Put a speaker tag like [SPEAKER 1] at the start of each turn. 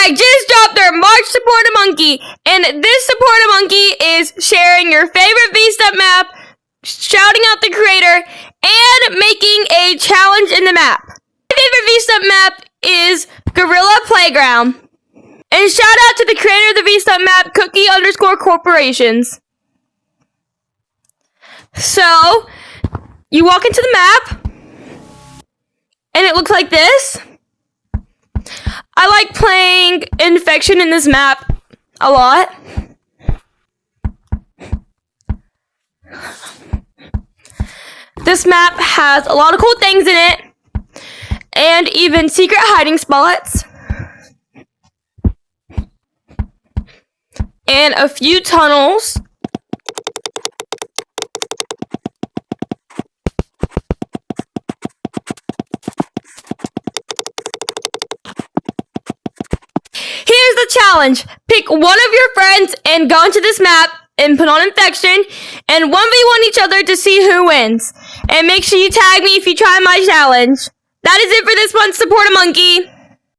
[SPEAKER 1] I just dropped their March Support a Monkey, and this Support a Monkey is sharing your favorite V-Step map, shouting out the creator, and making a challenge in the map. My favorite V-Step map is Gorilla Playground. And shout out to the creator of the V-Step map, Cookie_Corporations. So, you walk into the map, and it looks like this. I like playing Infection in this map a lot. This map has a lot of cool things in it, and even secret hiding spots, and a few tunnels. Here's the challenge. Pick one of your friends and go into this map and put on Infection and 1v1 each other to see who wins. And make sure you tag me if you try my challenge. That is it for this month's Support a Monkey.